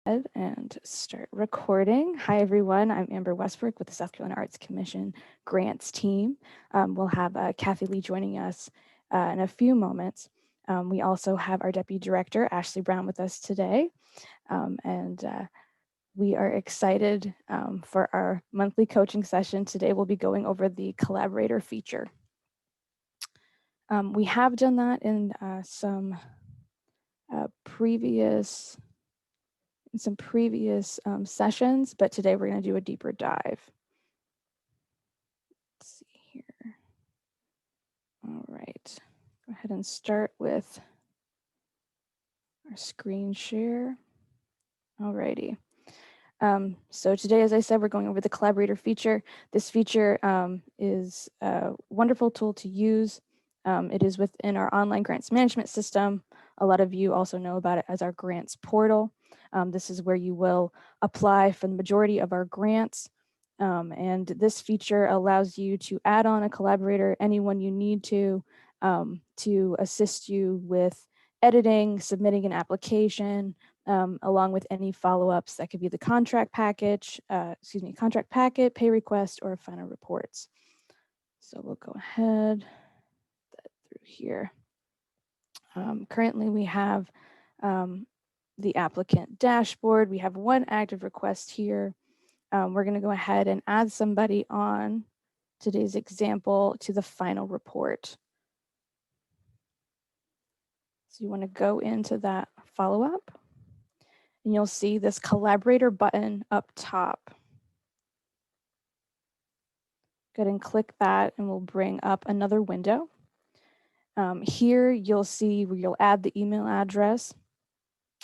And start recording. Hi, everyone. I'm Amber Westbrook with the South Carolina Arts Commission grants team. We'll have Kathy Lee joining us in a few moments. We also have our Deputy Director, Ashley Brown, with us today. And we are excited for our monthly coaching session. Today, we'll be going over the Collaborator feature. We have done that in some previous sessions, but today we're going to do a deeper dive. Let's see here. All right, go ahead and start with our screen share. All righty. So today, as I said, we're going over the Collaborator feature. This feature is a wonderful tool to use. It is within our online grants management system. A lot of you also know about it as our grants portal. This is where you will apply for the majority of our grants. And this feature allows you to add on a collaborator, anyone you need to assist you with editing, submitting an application, along with any follow-ups. That could be the contract package, contract packet, pay request, or final reports. So we'll go ahead through here. Currently, we have the applicant dashboard. We have one active request here. We're going to go ahead and add somebody on today's example to the final report. So you want to go into that follow-up, and you'll see this collaborator button up top. Go ahead and click that, and we'll bring up another window. Here, you'll see where you'll add the email address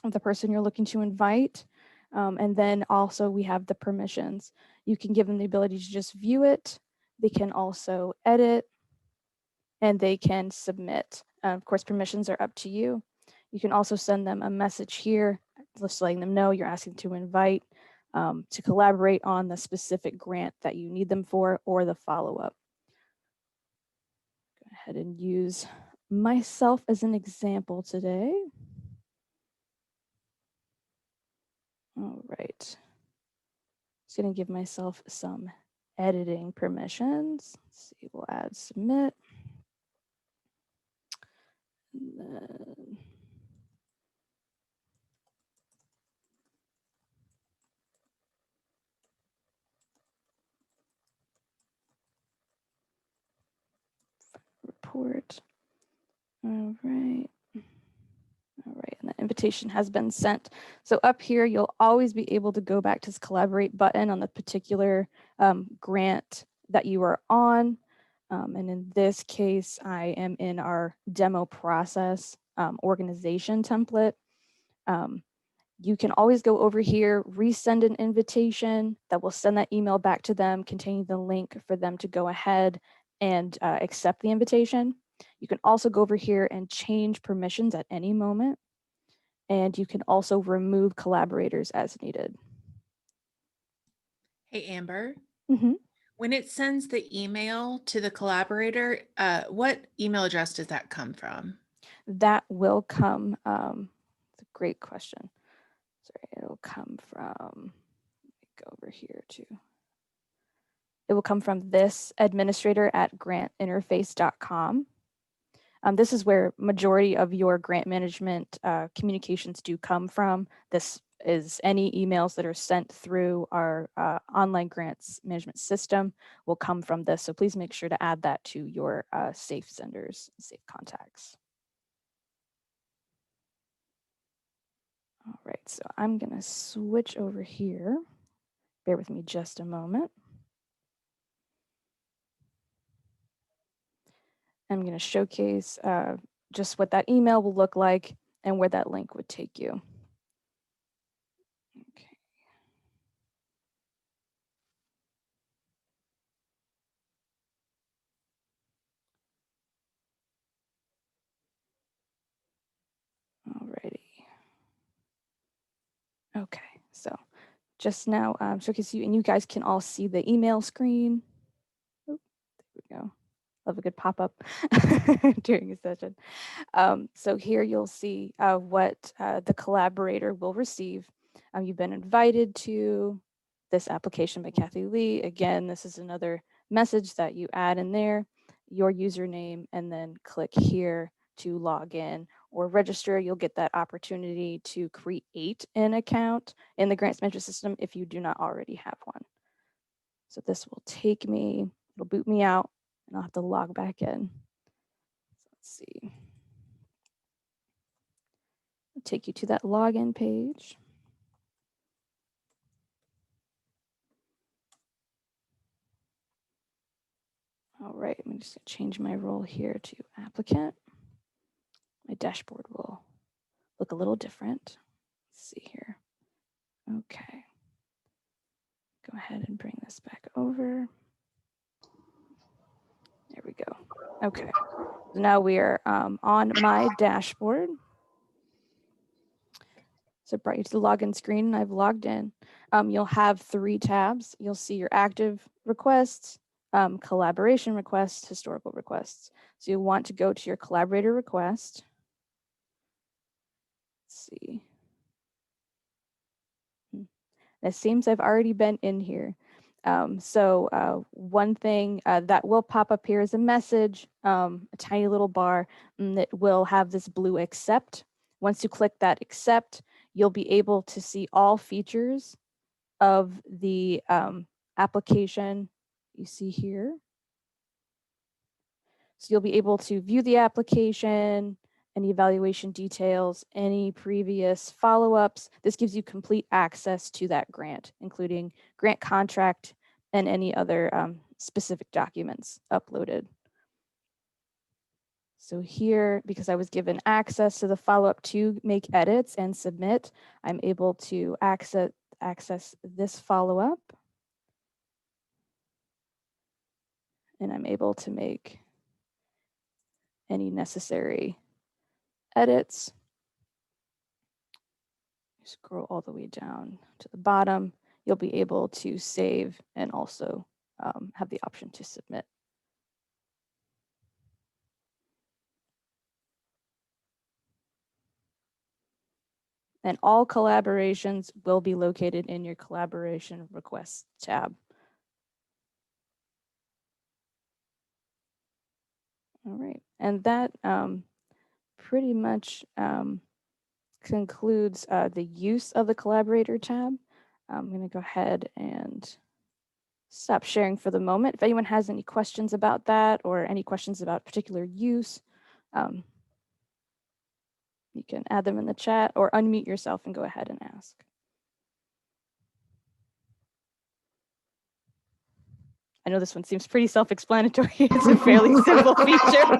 of the person you're looking to invite. And then also we have the permissions. You can give them the ability to just view it. They can also edit, and they can submit. Of course, permissions are up to you. You can also send them a message here, just letting them know you're asking to invite to collaborate on the specific grant that you need them for or the follow-up. Go ahead and use myself as an example today. All right. Just going to give myself some editing permissions. Let's see, we'll add submit. And then report. All right. All right, and the invitation has been sent. So up here, you'll always be able to go back to this collaborate button on the particular grant that you are on. And in this case, I am in our demo process organization template. You can always go over here, resend an invitation that will send that email back to them containing the link for them to go ahead and accept the invitation. You can also go over here and change permissions at any moment. And you can also remove collaborators as needed. Hey, Amber. Mm-hmm. When it sends the email to the collaborator, what email address does that come from? That will come, it's a great question. Sorry, it'll come from, let me go over here too. It will come from this administrator@grantinterface.com. This is where majority of your grant management communications do come from. This is any emails that are sent through our online grants management system will come from this. So please make sure to add that to your safe senders, safe contacts. All right, so I'm gonna switch over here. Bear with me just a moment. I'm gonna showcase just what that email will look like and where that link would take you. Okay. Alrighty. Okay, so just now showcase you, and you guys can all see the email screen. Oh, there we go. Love a good pop-up during a session. So here you'll see what the collaborator will receive. You've been invited to this application by Kathy Lee. Again, this is another message that you add in there, your username, and then click here to log in or register. You'll get that opportunity to create an account in the grants management system if you do not already have one. So this will take me, it'll boot me out, and I'll have to log back in. So let's see. I'll take you to that login page. All right, I'm just gonna change my role here to applicant. My dashboard will look a little different. Let's see here. Okay. Go ahead and bring this back over. There we go. Okay. So now we are on my dashboard. So it brought you to the login screen and I've logged in. You'll have 3 tabs. You'll see your active requests, collaboration requests, historical requests. So you'll want to go to your collaborator request. Let's see. It seems I've already been in here. One thing that will pop up here is a message, a tiny little bar that will have this blue accept. Once you click that accept, you'll be able to see all features of the application you see here. So you'll be able to view the application, any evaluation details, any previous follow-ups. This gives you complete access to that grant, including grant contract and any other specific documents uploaded. So here, because I was given access to the follow-up to make edits and submit, I'm able to access this follow-up. And I'm able to make any necessary edits. Scroll all the way down to the bottom. You'll be able to save and also have the option to submit. And all collaborations will be located in your collaboration requests tab. All right, and that pretty much concludes the use of the Collaborator tab. I'm going to go ahead and stop sharing for the moment. If anyone has any questions about that or any questions about particular use, you can add them in the chat or unmute yourself and go ahead and ask. I know this one seems pretty self-explanatory. It's a fairly simple feature.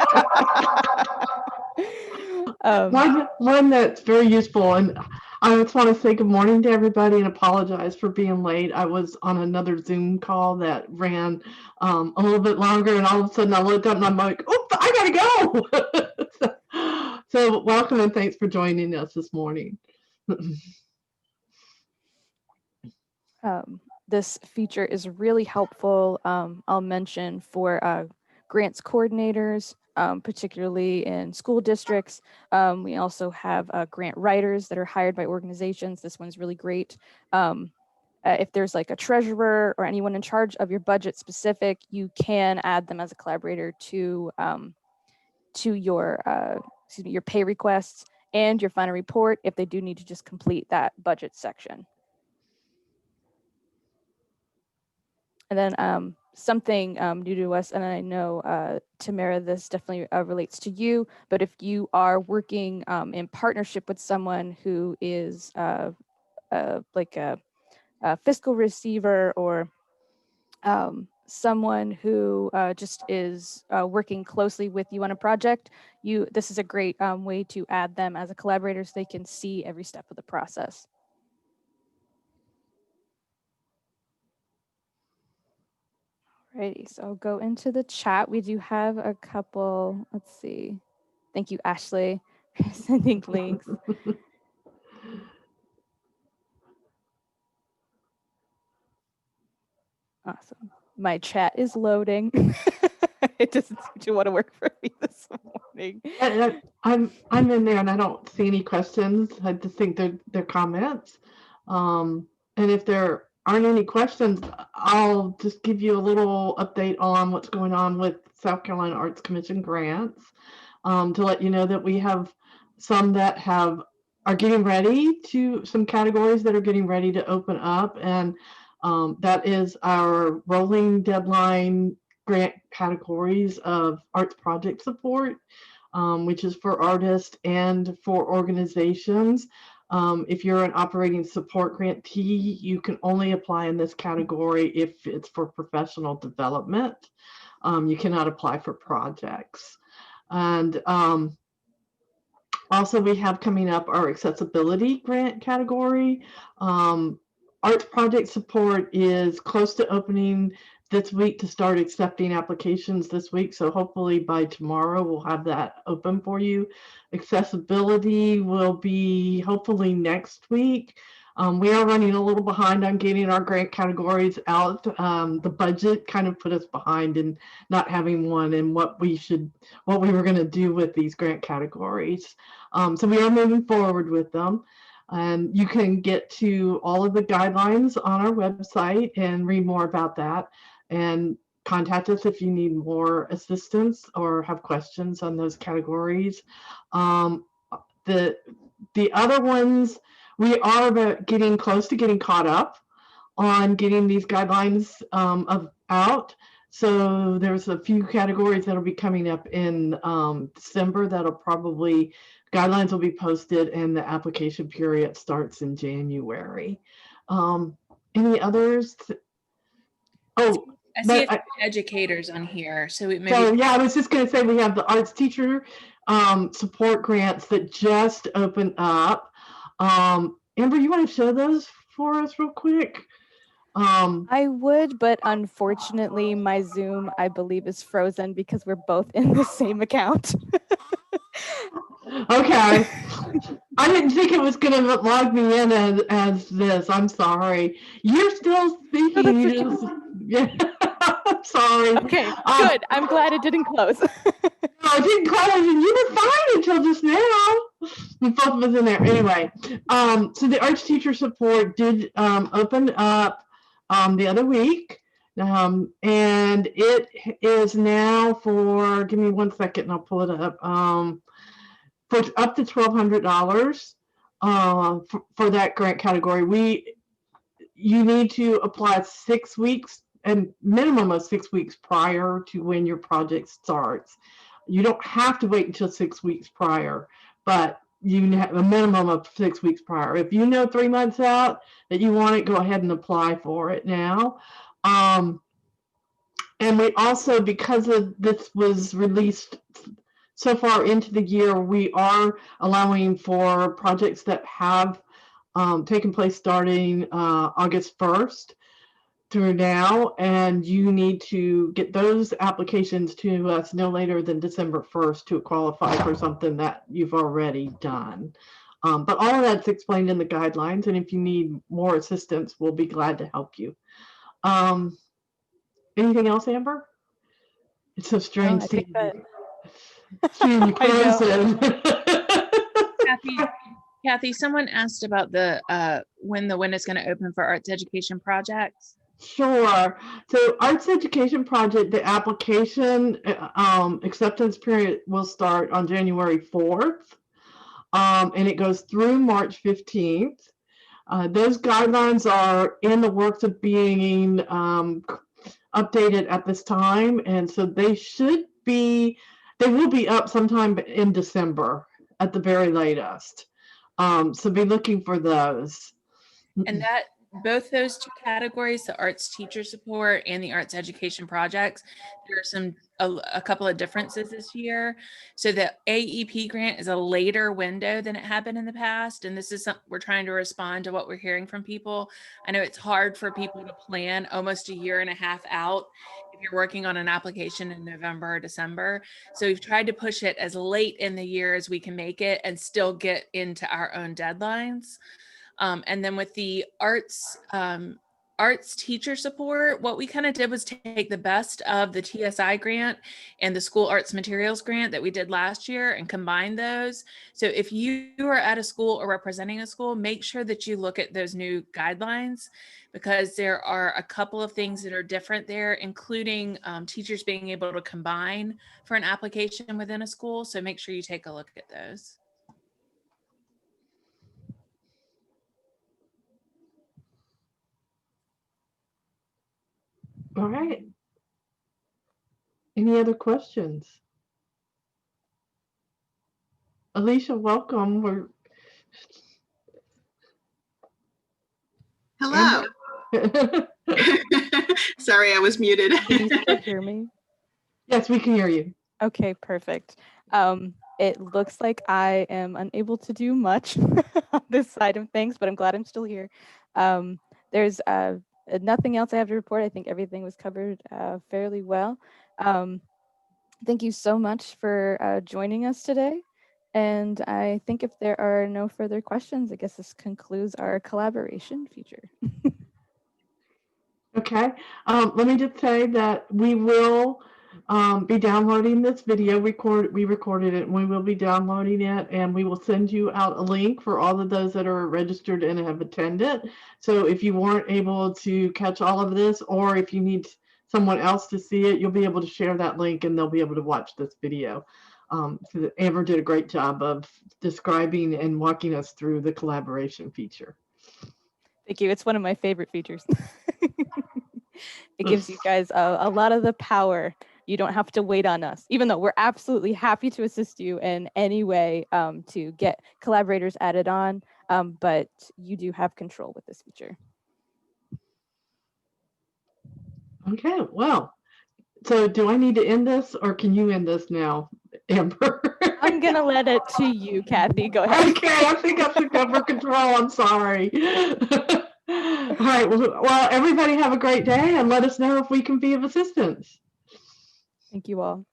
One that's very useful. And I just want to say good morning to everybody and apologize for being late. I was on another Zoom call that ran a little bit longer, and all of a sudden I looked up and I'm like, "Oops, I gotta go." So welcome and thanks for joining us this morning. This feature is really helpful. I'll mention for grants coordinators, particularly in school districts. We also have grant writers that are hired by organizations. This one's really great. If there's like a treasurer or anyone in charge of your budget specific, you can add them as a collaborator to your your pay requests and your final report if they do need to just complete that budget section. And then something new to us, and I know, Tamara, this definitely relates to you, but if you are working in partnership with someone who is like a fiscal receiver or someone who just is working closely with you on a project, this is a great way to add them as a collaborator so they can see every step of the process. Alrighty, so I'll go into the chat. We do have a couple, let's see. Thank you, Ashley, for sending links. Awesome. My chat is loading. It doesn't seem to want to work for me this morning. I'm in there and I don't see any questions. I just think they're comments. And if there aren't any questions, I'll just give you a little update on what's going on with South Carolina Arts Commission grants, to let you know that we have some that are getting ready to, some categories that are getting ready to open up, and that is our rolling deadline grant categories of arts project support, which is for artists and for organizations. If you're an operating support grantee, you can only apply in this category if it's for professional development. You cannot apply for projects. And also, we have coming up our accessibility grant category. Arts project support is close to opening this week to start accepting applications this week. So hopefully by tomorrow, we'll have that open for you. Accessibility will be hopefully next week. We are running a little behind on getting our grant categories out. The budget kind of put us behind in not having one, and what we were going to do with these grant categories. So we are moving forward with them. And you can get to all of the guidelines on our website and read more about that, and contact us if you need more assistance or have questions on those categories. The other ones, we are getting close to getting caught up on getting these guidelines out. So there's a few categories that'll be coming up in December that'll probably, guidelines will be posted and the application period starts in January. Any others? Oh, I see a few educators on here, so maybe. So yeah, I was just going to say we have the arts teacher support grants that just opened up. Amber, you want to show those for us real quick? I would, but unfortunately, my Zoom, I believe, is frozen because we're both in the same account. Okay. I didn't think it was going to log me in as this. I'm sorry. You're still speaking. No, yeah. I'm sorry. Okay, good. I'm glad it didn't close. No, it didn't close, and you were fine until just now. We both was in there. Anyway, so the arts teacher support did open up the other week. And it is now for, give me 1 second and I'll pull it up. For up to $1,200 for that grant category. You need to apply 6 weeks, and minimum of 6 weeks prior to when your project starts. You don't have to wait until 6 weeks prior, but you have a minimum of 6 weeks prior. If you know 3 months out that you want it, go ahead and apply for it now. And we also, because of this was released so far into the year, we are allowing for projects that have taken place starting August 1st through now, and you need to get those applications to us no later than December 1st to qualify for something that you've already done. But all of that's explained in the guidelines, and if you need more assistance, we'll be glad to help you. Anything else, Amber? It's so strange seeing you frozen. Kathy, someone asked about the when it's going to open for arts education projects. Sure. So arts education project, the application acceptance period will start on January 4th, and it goes through March 15th. Those guidelines are in the works of being updated at this time, and so they will be up sometime in December at the very latest. So be looking for those. And that both those two categories, the arts teacher support and the arts education projects, there are a couple of differences this year. So the AEP grant is a later window than it had been in the past, and this is something we're trying to respond to what we're hearing from people. I know it's hard for people to plan almost a year and a half out if you're working on an application in November or December. So we've tried to push it as late in the year as we can make it and still get into our own deadlines. And then with the arts arts teacher support, what we kind of did was take the best of the TSI grant and the school arts materials grant that we did last year and combine those. So if you are at a school or representing a school, make sure that you look at those new guidelines, because there are a couple of things that are different there, including teachers being able to combine for an application within a school. So make sure you take a look at those. All right. Any other questions? Alicia, welcome. Hello. Sorry, I was muted. Can you still hear me? Yes, we can hear you. Okay, perfect. It looks like I am unable to do much on this side of things, but I'm glad I'm still here. There's nothing else I have to report. I think everything was covered fairly well. Thank you so much for joining us today. And I think if there are no further questions, I guess this concludes our collaboration feature. Okay. Let me just say that we will be downloading this video. We recorded it, and we will be downloading it, and we will send you out a link for all of those that are registered and have attended. So if you weren't able to catch all of this, or if you need someone else to see it, you'll be able to share that link, and they'll be able to watch this video. So Amber did a great job of describing and walking us through the collaboration feature. Thank you. It's one of my favorite features. It gives you guys a lot of the power. You don't have to wait on us, even though we're absolutely happy to assist you in any way to get collaborators added on. But you do have control with this feature. Okay, well, so do I need to end this, or can you end this now, Amber? I'm gonna let it to you, Kathy. Go ahead. Okay, I think I took over control. I'm sorry. All right, well, everybody have a great day, and let us know if we can be of assistance. Thank you all.